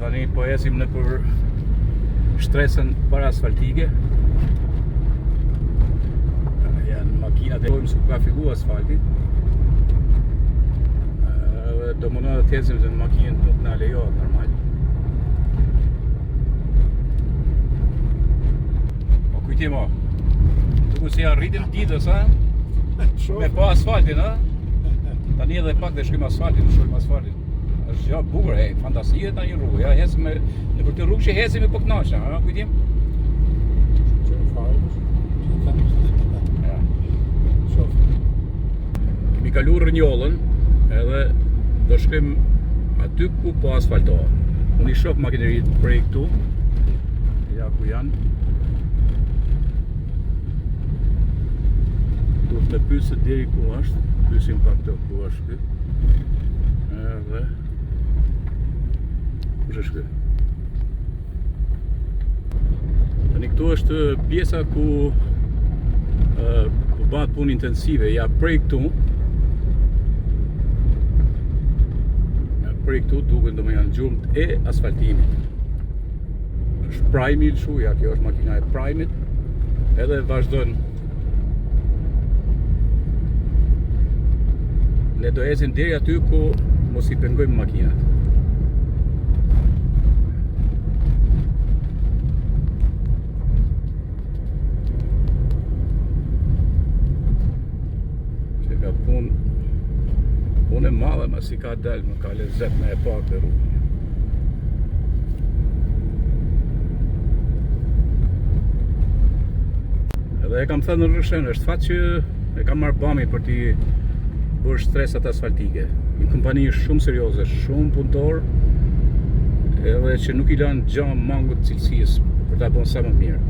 Tani po esim në për shtresën para asfaltike. Janë makinat e dojmë se ka fillu asfalti. Do mundon të ecim se makinat nuk na lejohet normal. Po kujtim o. Duke si arritim ditës, a? Me pa asfaltin, a? Tani edhe pak dhe shkojmë asfaltin, është gjë bukur, fantasie tani rrugë, ja ecim në për të rrugë që ecim me po kënaqem, a kujtim? Ja. Kemi kaluar Rënjollën, edhe do shkojmë aty ku po asfaltohet. Unë I shoh makineritë prej këtu. Ja ku janë. Duhet me pyesë deri ku është, pyesim pak të ku është ky. Edhe kush është ky? Tani këtu është pjesa ku po bëhet punë intensive, ja prej këtu. Ja prej këtu duken domethënë gjurmët e asfaltimit. Është prime kështu, ja kjo është makina e prime-it. Edhe vazhdon. Ne do ecim deri aty ku mos I pengojmë makinat. Që ka punë e madhe, ma si ka dalë, më ka lezet me e pak të rrugë. Edhe e kam thënë në rrëshen, është fat që e kam marrë bami për t'i bërë shtresat asfaltike. Një kompani shumë serioze, shumë punëtor, edhe që nuk I lanë gjam mangut cilësisë për ta bën sa më mirë.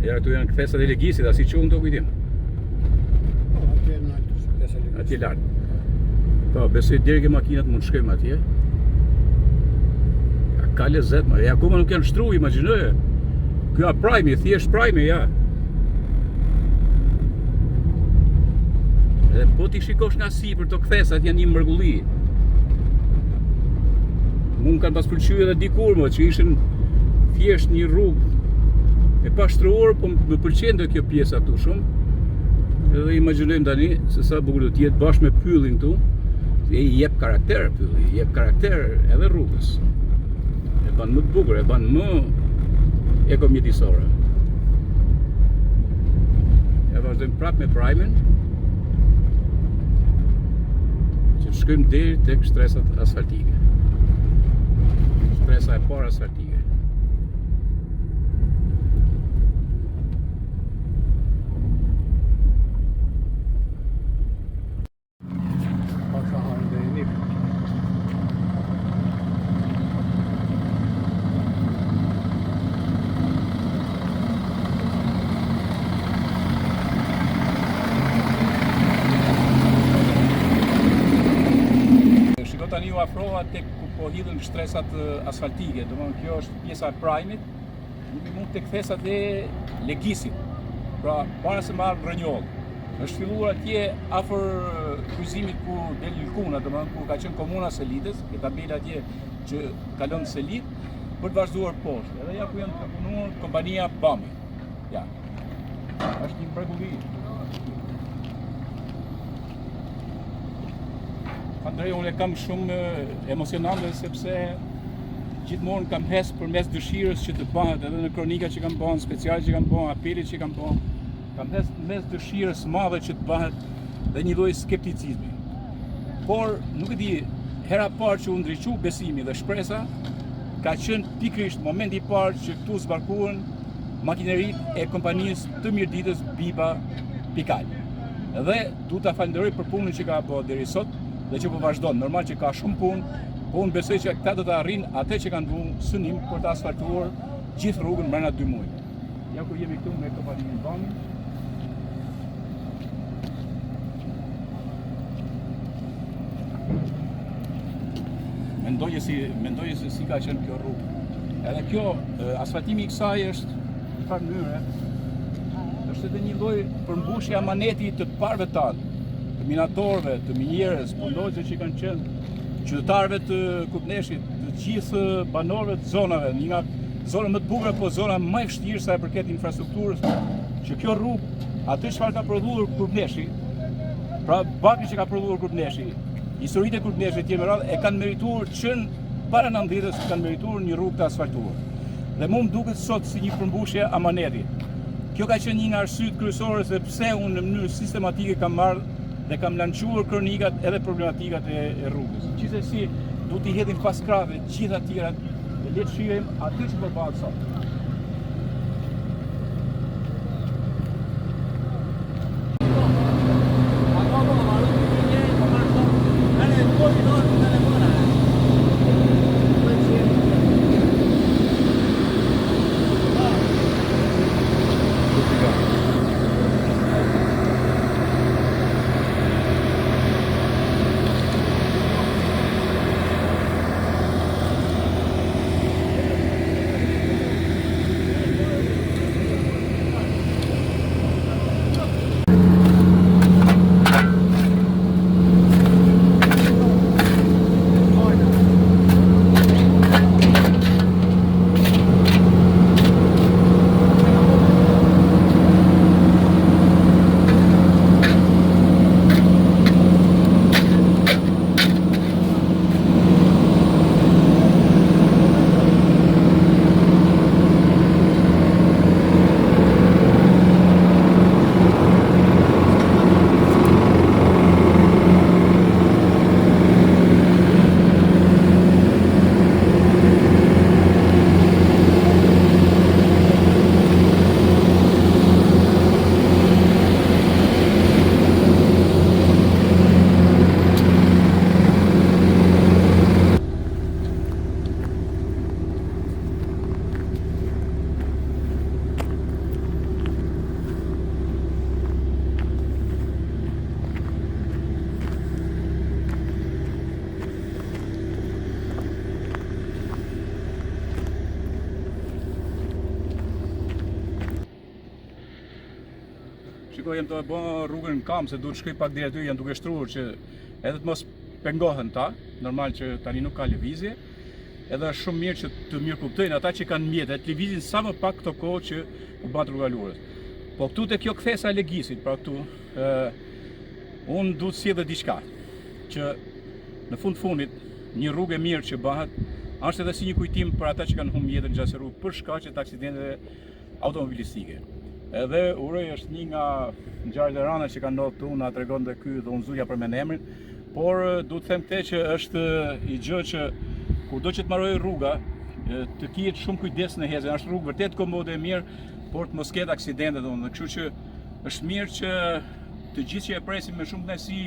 Ja këtu janë kthesat e legjisit, a si quhen këto kujtim? Atje lart. Po, besoj deri ke makinat mund shkojmë atje. Ja, ka lezet, ma. Ja akoma nuk janë shtru, imagjinoje. Ky a prime, thjesht prime, ja. Dhe po t'i shikosh nga sipër të kthesat janë një mrekulli. Mund kanë pas pëlqyer edhe dikur më që ishin thjesht një rrugë e pashtruar, po më pëlqen kjo pjesa këtu shumë. Edhe imagjinojmë tani se sa bukur do të jetë bashkë me pyllin këtu. I jep karakter pylli, I jep karakter edhe rrugës. E bën më të bukur, e bën më ekomjedisore. Ja vazhdojmë prapë me prime-in. Shkojmë deri tek shtresat asfaltike. Shtresa e parë asfaltike. Tani u afrova tek ku po hidhen shtresat asfaltike, domethënë kjo është pjesa e prime-it, nuk I mund tek kthesat e legjisit. Pra, para se marr Rënjollë. Është filluar atje afër kryqëzimit ku del Lkuna, domethënë ku ka qenë komuna Selitës, ke tabela atje që kalon Selit, për të vazhduar poshtë. Edhe ja ku janë të punuar kompania Bami. Ja. Është një mrekulli. Andrej, unë e kam shumë emocionante sepse gjithmonë kam hes përmes dëshirës që të bëhet, edhe në kronika që kam bën, special që kam bën, apelit që kam bën, kam hes mes dëshirës madhe që të bëhet dhe një lloj skepticizmi. Por nuk e di, hera parë që u ndriçu besimi dhe shpresa, ka qenë pikërisht momenti I parë që këtu zbarkuan makineritë e kompanisë të mirëditës Biba Pikal. Dhe du ta falenderoj për punën që ka bërë deri sot. Dhe që po vazhdon, normal që ka shumë punë, po unë besoj që këta do të arrijnë atë që kanë bërë synim për të asfaltuar gjithë rrugën brenda 2 muaj. Ja ku jemi këtu me kompaninë Bami. Mendoje se si ka qenë kjo rrugë. Edhe kjo asfaltimi I kësaj është në farë mënyre, është edhe një lloj përmbushje amaneti të parëve tanë. Minatorëve, të minjerës, punëtorëve që kanë qenë qytetarëve të Kupneshit, të gjithë banorëve të zonave, një nga zona më të bukura, po zona më e vështirë sa e përket infrastrukturës, që kjo rrugë, atë çfarë ka prodhuar Kupneshi, pra bakri që ka prodhuar Kupneshi, historitë e Kupneshit etj. E kanë merituar që para 90-s kanë merituar një rrugë të asfaltuar. Dhe mu më duket sot si një përmbushje amaneti. Kjo ka qenë një nga arsyet kryesore se pse unë në mënyrë sistematike kam marrë dhe kam lançuar kronikat edhe problematikat e rrugës. Gjithsesi, duhet t'i hedhim pas krave gjitha tjerat dhe le të shijojmë atë që përballet sot. Shikoj, jem të bë rrugën në kam, se duhet shkoj pak deri aty, janë duke shtruar që edhe të mos pengohen ta, normal që tani nuk ka lëvizje, edhe është shumë mirë që të mirë kuptojnë ata që kanë mjetet, të lëvizin sa më pak këto kohë që u bat rrugalurës. Po këtu te kjo kthesa e Legisit, pra këtu, unë duhet sjellë diçka, që në fundit një rrugë e mirë që bëhet, është edhe si një kujtim për ata që kanë humbur jetën gjatë rrugës për shkaqe të aksidenteve automobilistike. Edhe uroj është një nga ngjarjet e rënda që kanë ndodhur këtu, na tregon dhe ky dhe unë zulja për me emrin, por duhet të them këtë që është i gjë që kudo që të mbarojë rruga, të kihet shumë kujdes në hezje. Është rrugë vërtet komode e mirë, por të mos ketë aksidente domethënë. Kështu që është mirë që të gjithë që e presim me shumë kënaqësi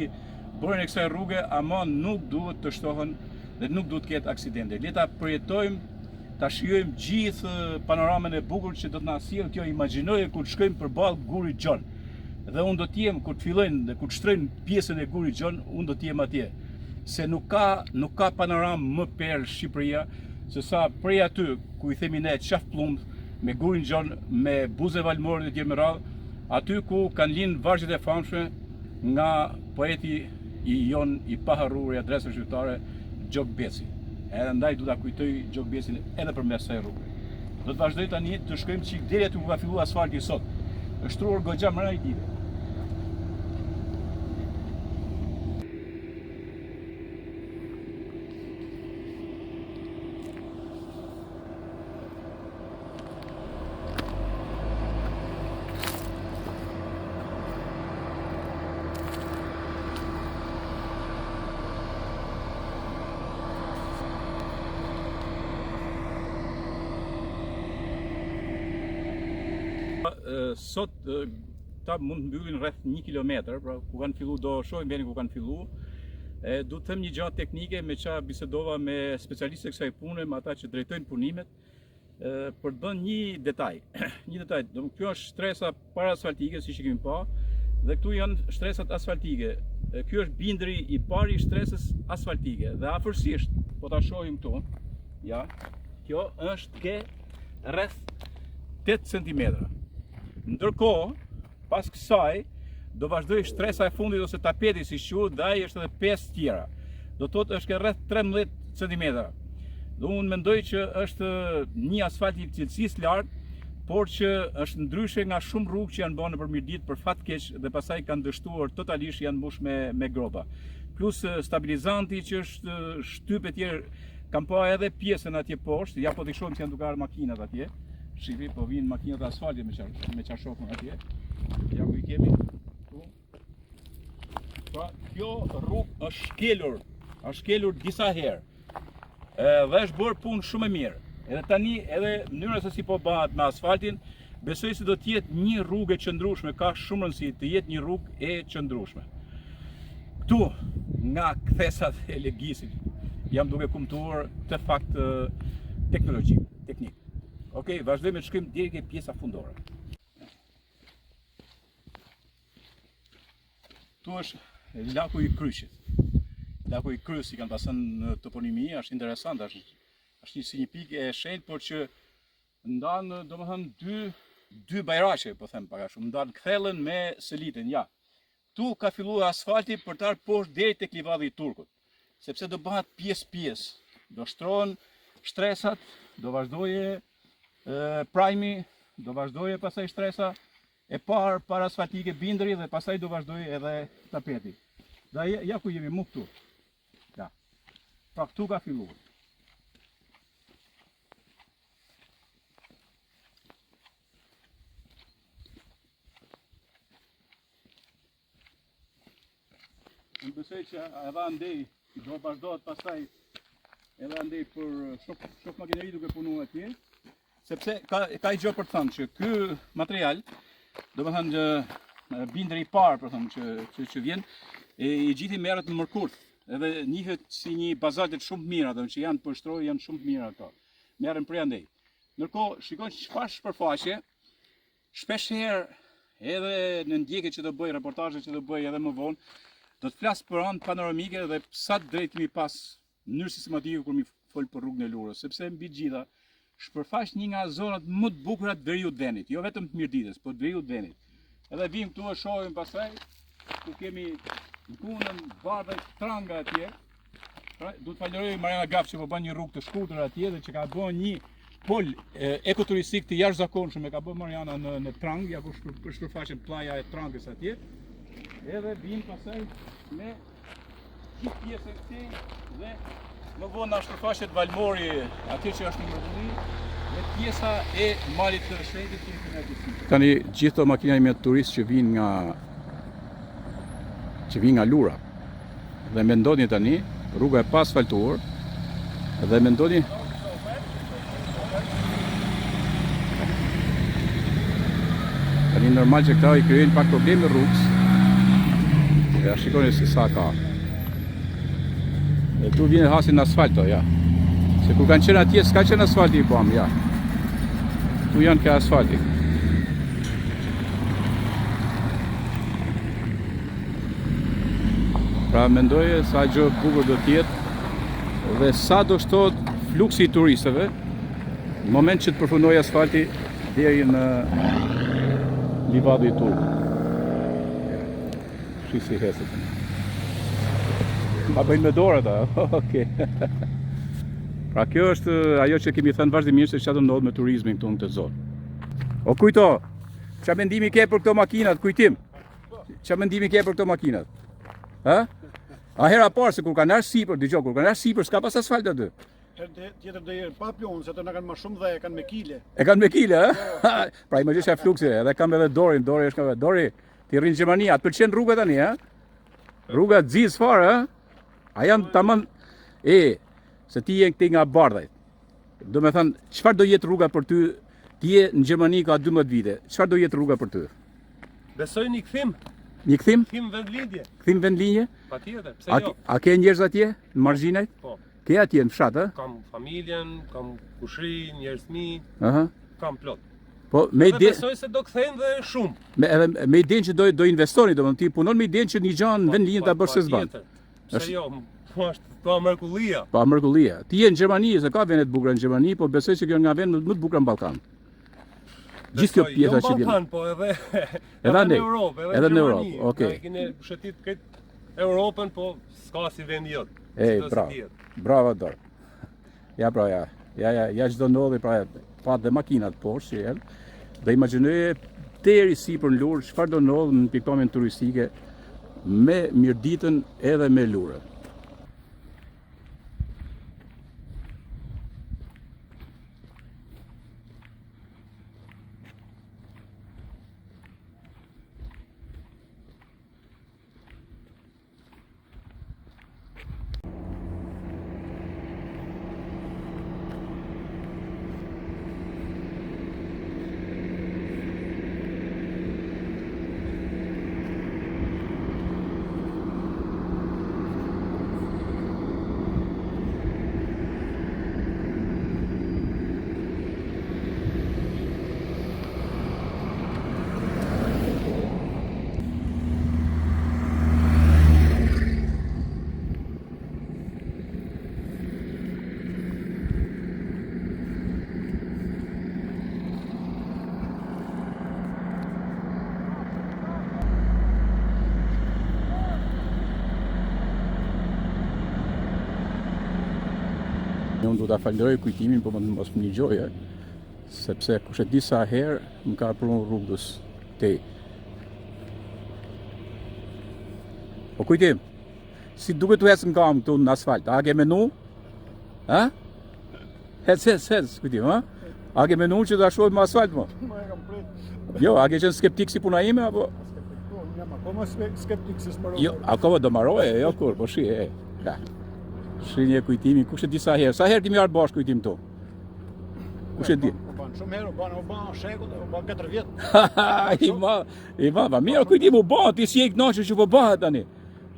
bërjen e kësaj rruge, ama nuk duhet të shtohen dhe nuk duhet të ketë aksidente. Le ta përjetojmë, ta shijojmë gjithë panoramën e bukur që do të na sjellë kjo. Imagjinoje kur të shkojmë përballë Gurit Gjon. Dhe unë do të jem kur të fillojnë dhe kur të shtrojnë pjesën e Gurit Gjon, unë do të jem atje. Se nuk ka panoramë më perë Shqipëria, se sa prej aty ku i themi ne qafplumb me Gurin Gjon, me Buzë Valmorën e tjerë me radhë, aty ku kanë lind vargjet e famshme nga poeti i jon i paharruar i adresës shqiptare Gjok Beci. Edhe ndaj du ta kujtoj Gjok Becin edhe përmes kësaj rruge. Do të vazhdoj tani të shkojmë çik deri aty ku ka filluar asfalti sot. Është shtruar goxha më rëndë ditë. Sot ta mund të mbyllin rreth 1 kilometër, pra ku kanë filluar do shohim vendin ku kanë filluar. Du të them një gjë teknike me çfarë bisedova me specialistët e kësaj pune, me ata që drejtojnë punimet, për të bën një detaj. Një detaj, kjo është shtresa para asfaltike, siç e kemi pa, dhe këtu janë shtresat asfaltike. Ky është bindri i parë i shtresës asfaltike dhe afërsisht, po ta shohim këtu, ja, kjo është ke rreth 8 cm. Ndërkohë, pas kësaj, do vazhdoj shtresa e fundit ose tapeti si quhet, dhe ai është edhe 5 tjera. do të thotë është rreth 13 cm. Dhe unë mendoj që është një asfalt i cilësisë lartë, por që është ndryshe nga shumë rrugë që janë bërë nëpër Mirdit për fat keq dhe pastaj kanë dështuar totalisht, janë mbush me gropa. Plus stabilizanti që është shtyp e tjerë, kam pa edhe pjesën atje poshtë, ja po t'i shohim që janë duke ardhur makinat atje. Shipi, po vinë makinat e asfaltit me çarshokun atje. Ja ku i kemi. Pra, kjo rrugë është shkelur disa herë. Dhe është bërë punë shumë e mirë. Edhe tani, edhe mënyra se si po bëhet me asfaltin, besoj se do të jetë një rrugë e qëndrueshme, ka shumë rëndësi të jetë një rrugë e qëndrueshme. Ktu, nga kthesat e Legjisit, jam duke kuptuar të fakt teknik. Okej, vazhdojmë të shkojmë deri ke pjesa fundore. Ktu është laku i Kryqit. Laku i Kryqit, si kanë pasën në toponimi, është interesant, është si një pikë e shenjtë, por që ndanë, domethënë, dy bajraqe, po them pak a shumë, ndanë Kthellën me Selitën, ja. Tu ka filluar asfalti për të ardhur poshtë deri tek livadhi i Turkut, sepse do bëhet pjesë, do shtrohen shtresat, do vazhdoje prajmi, do vazhdoje pastaj shtresa e parë para asfaltike bindëri dhe pastaj do vazhdoje edhe tapeti. Dhe ja ku jemi mu këtu. Ja. Pra këtu ka filluar. Unë besoj që edhe andej do vazhdohet pastaj edhe andej për shoh makineri duke punuar atje, sepse ka i gjë për të thënë që ky material, domethënë bindëri i parë për thënë që vjen, i gjithi merret në mërkurt, edhe njihet si një bazaltet shumë të mira, domethënë që janë përshtrojë, janë shumë të mira ato. Merren prej andej. Ndërkohë, shikoj çfarë shpërfaqe, shpesh herë edhe në ndjekje që do bëj, reportazhe që do bëj edhe më vonë, do të flas për anë panoramike dhe sa drejt kemi pas mënyrë sistematike kur mi fol për rrugën e Lurës, sepse mbi gjitha shpërfaq një nga zonat më të bukura të veriut Denit, jo vetëm të Mirditës, por të veriut Denit. Edhe vim këtu e shohim pastaj, ku kemi punën, bardhë, tranga atje. Pra, du të falenderoj Mariana Gaf që po bën një rrugë të shkurtër atje dhe që ka bën një pol ekoturistik të jashtëzakonshëm, e ka bën Mariana në Trang, ja ku shpërfaqen plaja e Trangës atje. Edhe vim pasaj me gjithë pjesë e këtij dhe më vonë na shpërfaqet valmori atje që është në mrekulli dhe pjesa e malit të shtetit që kemi aty. Tani gjithë këto makina me turistë që vinë nga Lura dhe mendoni tani rruga e pa asfaltuar dhe mendoni tani normal që këta i krijojnë pak probleme rrugës. Ja shikoni se sa ka. E tu vjen hasin në asfalto, ja. Se kur kanë qenë atje, s'ka qenë asfalti i bam, ja. Tu janë ka asfalti. Pra mendoje sa gjë bukur do tjetë dhe sa do shtohet fluksi i turistëve në moment që të përfundoj asfalti deri në livadhi i Turkut. Si heset. A bëjnë me dorë ata, okej. Pra kjo është ajo që kemi thënë vazhdimisht se çfarë do ndodh me turizmin këtu në këtë zonë. O kujto, çfarë mendimi ke për këto makinat, kujtim? Çfarë mendimi ke për këto makinat? Ha? A hera parë se kur kanë ardhur sipër, dëgjoj, kur kanë ardhur sipër s'ka pas asfalt aty. Tjetër do jetë pa pjonë, se ato na kanë më shumë dhe e kanë me kile. E kanë me kile, ha? Pra imagjinoja fluksi, edhe kam edhe Dori është ka Dori. Ti rrinë Gjermani, atë pëlqen rruga tani, ha? Rruga xhiz fare, ha? A janë tamam se ti je këtej nga bardhajt. Do me thënë, çfarë do jetë rruga për ty? Ti je në Gjermani ka 12 vite. Çfarë do jetë rruga për ty? Besoj një kthim. Një kthim? Kthim vendlinje. Kthim vendlinje? Patjetër, pse jo? A ke njerëz atje në margjinat? Po. Ke atje në fshat, ha? Kam familjen, kam kushri, njerëzmi, Aha. kam plot. Po me ide besoj se do kthejnë dhe shumë. Me idenë që do investoni, domethënë ti punon me idenë që një gjë në vendlinje ta bësh se s'ban. Pse jo? Po është pa mrekullia. Pa mrekullia. Ti je në Gjermani, se ka vende të bukura në Gjermani, po besoj se kjo nga vend më të bukura në Ballkan. Gjithë kjo pjesa që vjen. Ballkan, po edhe në Europë, edhe në Europë. Okej. Ne kemi pushtetit këtë Europën, po s'ka si vend jot. Bravo. Bravo Dor. Ja pra ja çdo ndodhi pra pa dhe makinat poshtë që janë. Dhe imagjinoje deri sipër në Lurë çfarë do ndodh në pikpamjen turistike me Mirditën edhe me Lurën. Unë du ta falenderoj kujtimin, po mos më ngjoje, sepse kush e di sa herë më ka prunë rrugës te. Po kujtim, si duket të ecë në kam këtu në asfalt, a ke menu? Ha? Hec, kujtim, ha? A ke menu që ta shohim në asfalt, mo? Ma e kam prit. Jo, a ke qenë skeptik si puna ime, apo? Jam akoma skeptik se s'marroj. Jo, akoma do marroje, jo kur, po shi, ja. Shi një kujtimi, kush e di sa herë kemi arë bashkë kujtim to? Kush e di? U ban shumë herë, u ban shekull, u ban 4 vjet. I ma, mirë kujtim u ban, ti si je i kënaqur që po bëhet tani.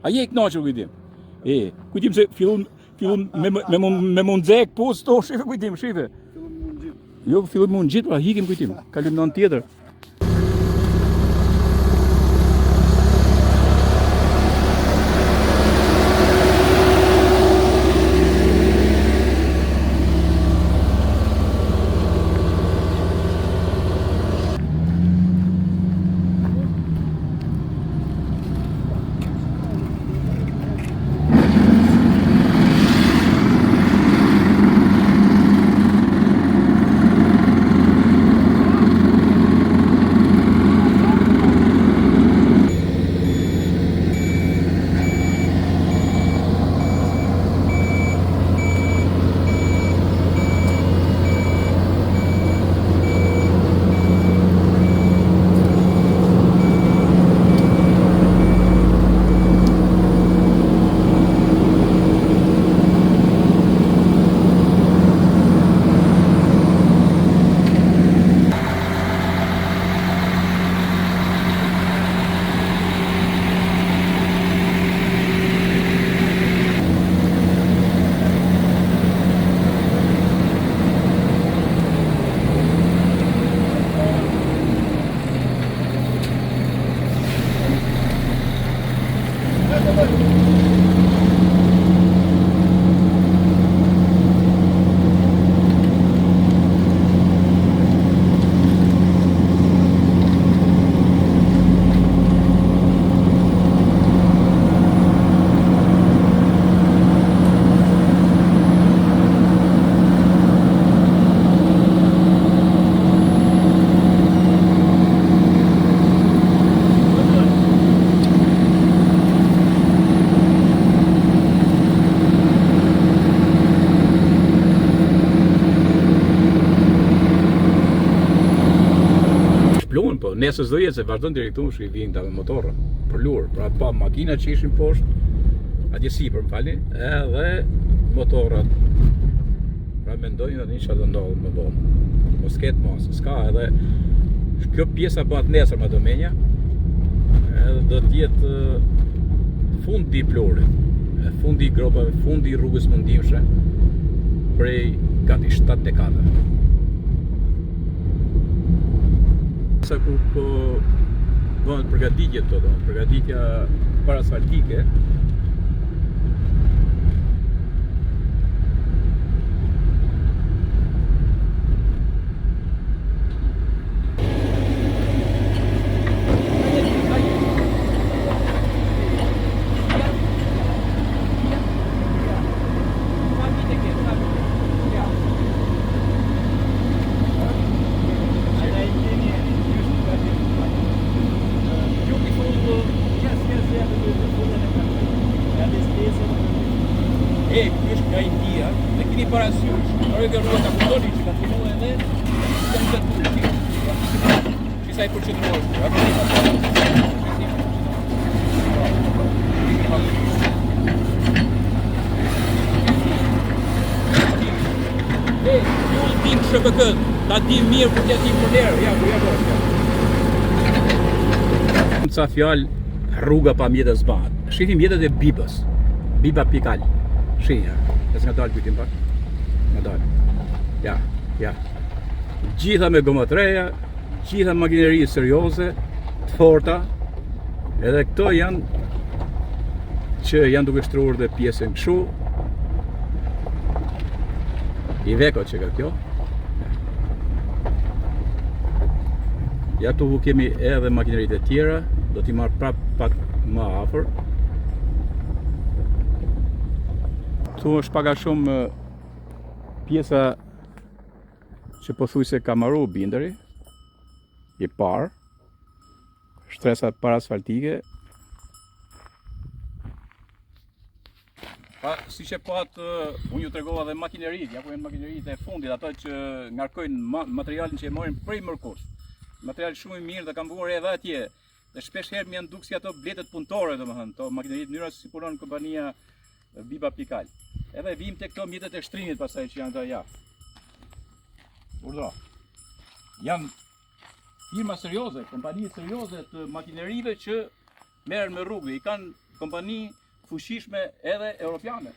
A je i kënaqur kujtim? Kujtim se fillon me mundzek pus to, shife kujtim, shife. Fillon mund gjit. Jo, fillon mund gjit, pra hikim kujtim, kalim në anë tjetër. Po nesër s'do jetë se vazhdon deri këtu shi vjen ta me motorra për Lurë, pra pa makina që ishin poshtë, atje sipër, më falni, edhe motorrat. Pra mendojnë tani çfarë do ndodhë më vonë. Mos ketë mos, s'ka edhe kjo pjesa bëhet nesër me domenja, edhe do të jetë fundi i Plurit, fundi i gropave, fundi i rrugës mundimshme prej gati 7 dekada. Sa kur po bëhen përgatitje këto, përgatitja parasfaltike, keni parasysh, orë kjo rrugë ka kuptoni që ka filluar edhe jam të turqi. Që sa i përqet rrugës. SHPK, ta di mirë kur t'ja di për derë, ja, ku ja bërë. Ca fjalë rruga pa mjetës bëhat. Shihim mjetët e Bibës. Biba pikal. Shihja.Ës nga dalë pytim pak. Nga dalë. Ja, ja. Gjitha me goma të reja, gjitha makineri serioze, të forta. Edhe këto janë që janë duke shtruar dhe pjesën këshu. I veko që ka kjo. Ja këtu kemi edhe makineritë e tjera, do t'i marrë prap pak më afër. Këtu është pak a shumë pjesa që pothuajse ka marru binderi, i parë, shtresa parasfaltike. Pa, si që unë ju tregova dhe makineritë, ja ku janë makineritë e fundit, ato që ngarkojnë materialin që e morin prej mërkurës. Material shumë i mirë dhe kam bukur edhe atje. Dhe shpesh herë më janë duk si ato bletët punëtore, domethënë, to makineritë mënyra si punon kompania Biba Pikal. Edhe vim tek këto mjetet e shtrimit pastaj që janë këto ja. Urdhro. Janë firma serioze, kompani serioze të makinerive që merren me rrugë. I kanë kompani fuqishme edhe europiane.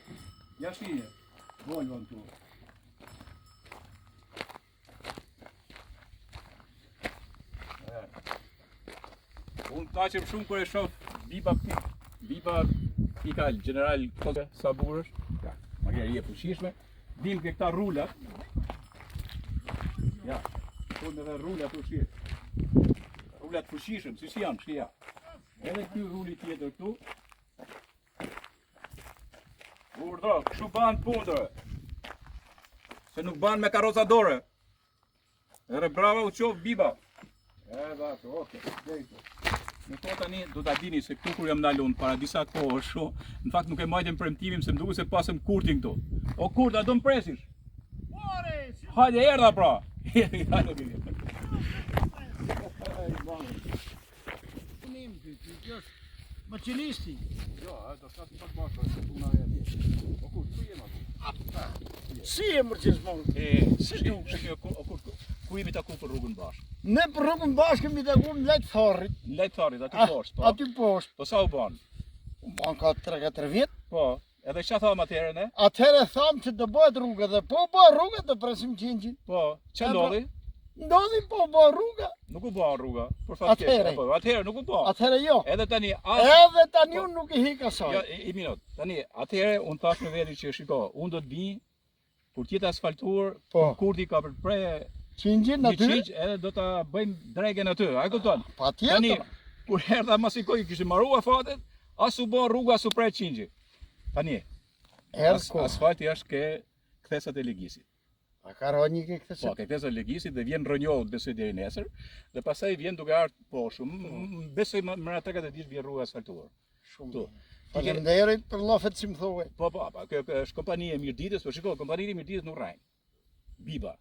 Ja shihni. Volvo këtu. Unë taqem shumë kër e shoh Biba Pikal, General Saburësh, ja, makineri e fuqishme, dim ke këta rullat, ja, thonë edhe rullat fuqishme, rullat fuqishëm, si janë, shkia, edhe ky rulli tjetër këtu, urdhro, kështu banë punëtore, se nuk banë me karrocadore, edhe brava u qovë Biba, edhe ato, okej, në to tani do ta dini se këtu kur jam dalun para disa kohësh shoh, në fakt nuk e majtëm premtimin se më duket se pasëm kurtin këtu. O kurt, a do më presish? Hajde erdha pra. Maçinisti. Jo, do të thashë pak bashkë se puna e atij. O kurt, ku jemi aty? Si e mërgjizmon? O kurt, ku jemi taku për rrugën bashkë? Ne për rrugën bashkë kemi taku në Lejt Tharrit. Në Lejt Tharrit, aty poshtë, po. Aty poshtë. Po sa u bën? U bën ka 3-4 vjet. Po, edhe ç'a thamë atëherë ne? Atëherë thamë që do bëhet rruga dhe po bëhet rruga do presim qingjin. Po, ç'a ndodhi? Ndodhi po bëhet rruga. Nuk u bë rruga, për fat keq. Po, atëherë nuk u bë. Atëherë jo. Edhe tani unë nuk i hik asaj. Jo, i minut. Tani, atëherë unë thash me veti që shiko, unë do të vi kur t'jetë asfaltuar, kurti ka për pre qingjin aty. Edhe do ta bëjmë dregen aty, a e kupton? Patjetër. Tani, kur erdha masikoj kishte marrua fatet, as u bë rruga, as u pre qingji. Tani, asfalti është ke kthesat e Legjisit. A ka rënë ke kthesat? Po, ke kthesat e Legjisit dhe vjen rrënjohët besoj deri nesër, dhe pastaj vjen duke ardhur poshtë. Besoj më 3-4 ditë vjen rruga asfaltuar. Shumë. Faleminderit për llofet që më thuaj. Po, kjo është kompani e Mirditës, po shiko, kompania e Mirditës nuk rrin. Biba.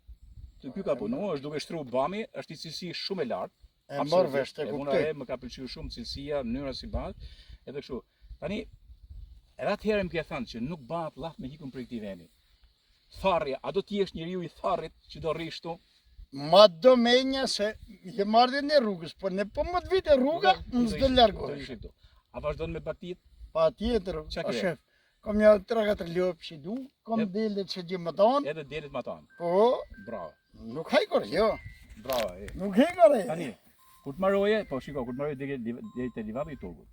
Ky ka punuar, është duke shtruar bami, është i cilësi shumë e lartë. E morr vesh te kuptoj. Më ka pëlqyer shumë cilësia, mënyra si bëhet, edhe kështu. Tani edhe atëherë më ka thënë që nuk bëhet llaf me hikun prej këtij vendi. Tharri, a do të jesh njeriu i Tharrit që do rrish këtu? Ma do menja se je marrë në rrugës, po ne po më të vite rruga, më s'do largohesh. A vazhdon me baktit? Patjetër, shef. Kam një 3-4 lopë që du, kam delet që gjë më tanë. Edhe delet më tanë? Po. Bravo. Nuk hajkore, jo. Bravo, Nuk hajkore. Tani, kur të marroje, po shiko, kur të marroje deri te livapi i turgut.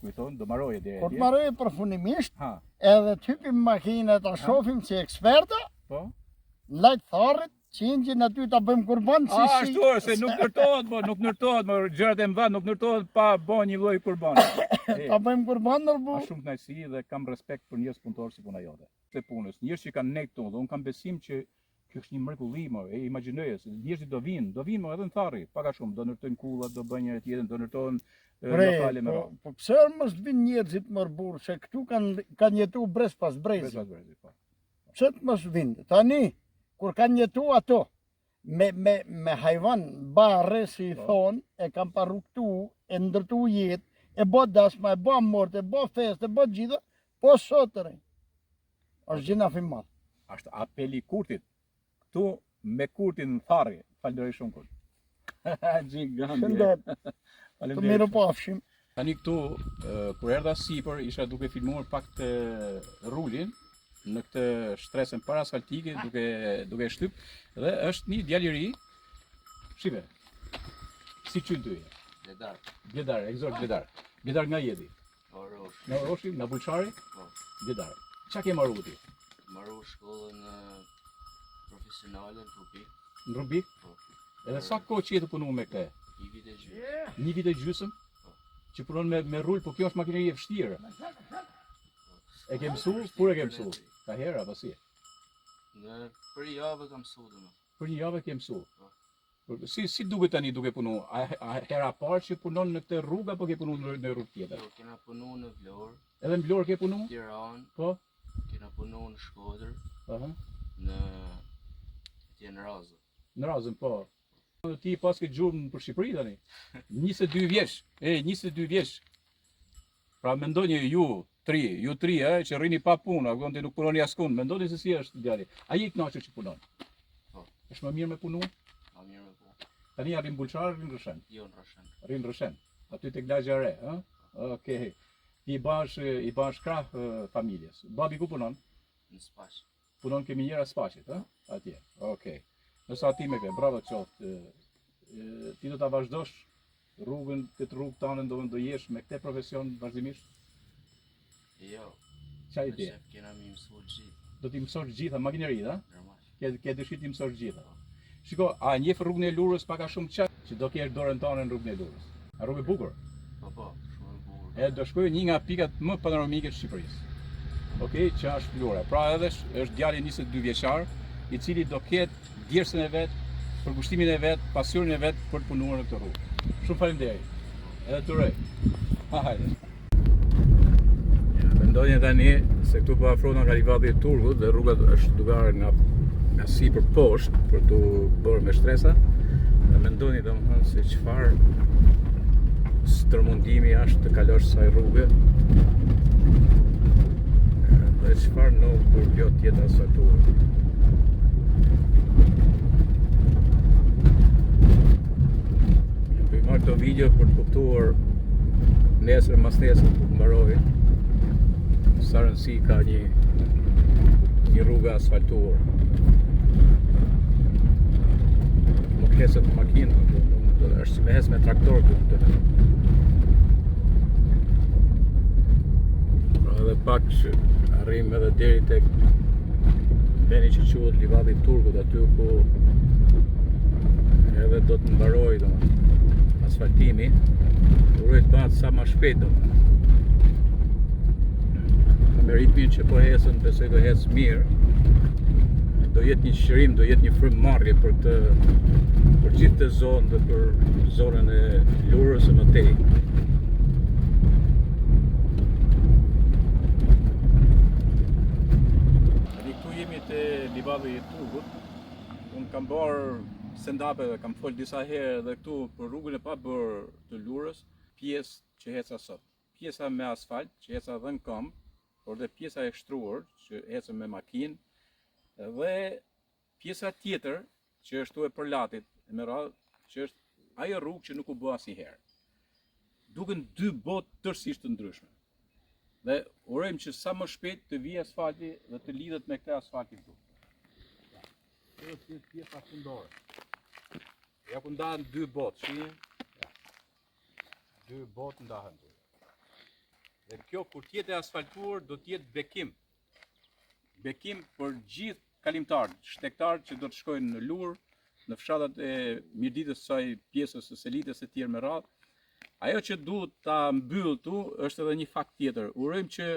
Ku i thonë, do marroje deri atje. Kur të marroje përfundimisht, edhe t'hypim makinën ta shohim si eksperta. Po. Në Lejt Tharrit, qingjin aty ta bëjmë kurban si. Ashtu është, se nuk ndërtohet, më gjërat e mëdha nuk ndërtohet pa bën një lloj kurbani. Ta bëjmë kurban nërbu. Ka shumë kënaqësi dhe kam respekt për njerëz punëtor si puna jote. Të punës, njerëz që kanë ne këtu, dhe unë kam besim që kjo është një mrekulli, e imagjinoje se njerëzit do vinë edhe në Tharri, pak a shumë, do ndërtojnë kullat, do bëjnë njëra tjetrën, do ndërtojnë lokale me radhë. Po pse mos vinë njerëzit më burr, se këtu kanë jetuar brez pas brezi. Pse të mos vinë? Tani, kur kanë jetu ato, me hajvan, barre, si i thonë, e kam parruktu, e ndërtu jetë, e bo dasma, e bo mort, e bo fest, e bo gjitha, po sotëre. Është gjina filmat. Është apeli kurtit. Këtu me kurtin në tharri. Falenderoj shumë kurt. Gjigandi. Shëndet, të Faleminderit. mirë pafshim. Tani këtu, kur erdha sipër, isha duke filmuar pak të rulin në këtë shtresën parasfaltike, duke shtyp, dhe është një djalë i ri. Shive. Si qynë ty? Bledar. Bledar, egzor Bledar. Bledar nga jeti? Orosh. Nga Oroshi, nga Bulçari? Po. Bledar. Qa ke marru ti? Marru shkollën profesionale në Rubik. Në Rubik? Po. Edhe sa kohë që jetë punu me këte? Një vit e gjysmë. Një vit e gjysëm? Që punon me rull, po kjo është makineri e vështirë. E ke mësu? Kur e ke mësu? Ka hera, apo si? Në për javë kam mësu dhe më. Për një javë ke mësu? Si duket tani duke punu? A hera parë që punon në këtë rrugë, apo ke punu në rrugë tjetër? Jo, kena punu në Vlorë, Edhe në Vlorë ke punu? Tiranë, Po? kena punu në Shkodër, Aha. në në Razë. Në razën, po. Ti pas ke gjurmë për Shqipëri tani? 22 vjeç, 22 vjeç. Pra mendoni ju tri, që rrini pa punë, apo nuk punoni askund, mendoni se si është djali. A je i kënaqur që punon? Po. Është më mirë me punu? Ma mirë me po. Tani arrin Bulçar, arrin Rrëshen. Jo në Rrëshen. Arrin Rrëshen. Aty tek lagja e re, ë? Okej. Ti i bash krah familjes. Babi ku punon? Në Spash. Punon ke minjera Spaqit, ë? Atje. Okej. Nësa ti me ke, bravo qoftë. Ti do ta vazhdosh rrugën, këtë rrugë tane do jesh me këtë profesion vazhdimisht? Jo. Qa i Në di? qef kena mi mësu gjithë. Do t'i mësosh gjitha makineri, da? Nërmash. Ke dëshirë t'i mësosh gjitha. Shiko, a njeh rrugën e Lurës paka shumë qatë që do kesh dorën tane në rrugën e Lurës? A rrugë e bukur? Po, shumë e bukur. E do shkojë një nga pikat më panoramike të Shqipërisë. Okej, që është Vlora. Pra edhe është djali 22 vjeçar, i cili do ketë djersën e vet, përkushtimin e vet, pasionin e vet për të punuar në këtë rrugë. Shumë faleminderit. Edhe të uroj. Hajde. Mendoni tani se këtu po afrohen nga Livati i Turgut dhe rruga është duke nga sipër poshtë për të bërë me shtresa. Dhe mendoni domethënë se çfarë stërmundimi është të kalosh kësaj rruge. Dhe çfarë në kur kjo tjetë asfaltuar. Marrë këto video për të kuptuar nesër mas nesër për të mbaroj sa rëndësi ka një rrugë asfaltuar. Nuk heset makinë, është si me hes me traktor këtu. Pra edhe pak që arrim edhe deri tek veni që quhet Livati i Turgut, aty ku edhe do të mbaroj asfaltimi, uroj të bëhet sa më shpejt domethënë. Me ritmin që po hesën, besoj do hesë mirë. Do jetë një shërim, do jetë një frymëmarrje për gjithë të zonë dhe për zonën e Lurës së mëtej. Këtu jemi te Livati i Turgut. Unë kam bërë stand-up dhe kam folë disa herë dhe këtu për rrugën e pa bërë të Lurës, pjesë që heca sot. Pjesa me asfalt që heca dhe në këmbë, por dhe pjesa e shtruar që ecën me makinë, dhe pjesa tjetër që është tu e përlatit me radhë, që është ajo rrugë që nuk u bë asnjëherë. Duken dy botë tërësisht të ndryshme. Dhe urojmë që sa më shpejt të vijë asfalti dhe të lidhet me këtë asfalti këtu. Kjo është pjesa fundore. Ja ku ndahen dy botë, shihni? Dy botë ndahen këtu. Dhe kjo kur t'jetë e asfaltuar do t'jetë bekim. Bekim për gjithë kalimtarët, shtektarët që do të shkojnë në Lurë, në fshatat e mirditës së saj pjesës së Selitës e tjerë me radhë. Ajo që duhet ta mbyll tu është edhe një fakt tjetër. Urojmë që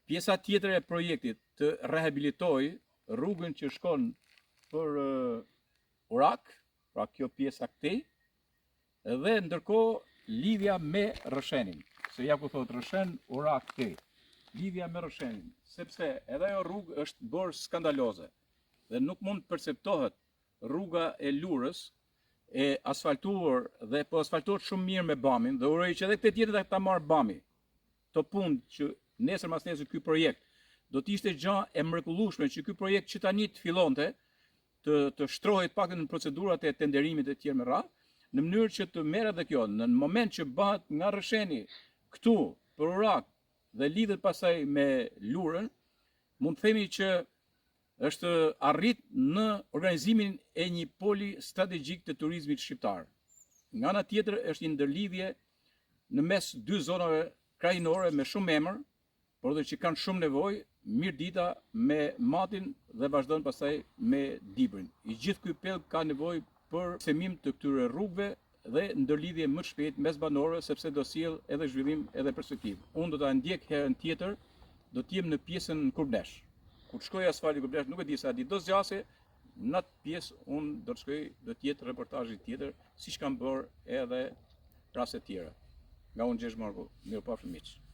pjesa tjetër e projektit të rehabilitojë rrugën që shkon për Urak, pra kjo pjesa këtej, dhe ndërkohë lidhja me Rrëshenin. Se ja ku thot Rrëshen, Urak këtej. lidhja me Roshenin, sepse edhe ajo rrugë është bërë skandaloze dhe nuk mund të perceptohet rruga e Lurës e asfaltuar dhe po asfaltohet shumë mirë me BAM-in dhe uroj që edhe këtë tjetër ta marrë BAM-i. To punë që nesër mas nesër ky projekt do të ishte gjë e mrekullueshme që ky projekt që tani të fillonte të shtrohet pak në procedurat e tenderimit e tjerë me radhë, në mënyrë që të merret edhe kjo, në moment që bëhet nga Rresheni këtu për Urak dhe lidhet pasaj me Lurën, mund të themi që është arrit në organizimin e një poli strategjik të turizmit shqiptar. Nga ana tjetër është një ndërlidhje në mes dy zonave krajinore me shumë emër, por dhe që kanë shumë nevojë, Mirdita me Matin dhe vazhdon pastaj me Dibrin. I gjithë ky pellg ka nevojë për themim të këtyre rrugëve dhe ndërlidhje më shpejt mes banorëve sepse do sjell edhe zhvillim edhe perspektivë. Unë do ta ndjek herën tjetër, do të jem në pjesën Kurdesh. Kur shkoj asfalti Kurdesh, nuk e di sa ditë do zgjasë, në atë pjesë unë do të shkoj, do të jetë reportazhi tjetër, siç kanë bërë edhe raste tjera. Nga unë Gjesh Marku, mirupafshim miq.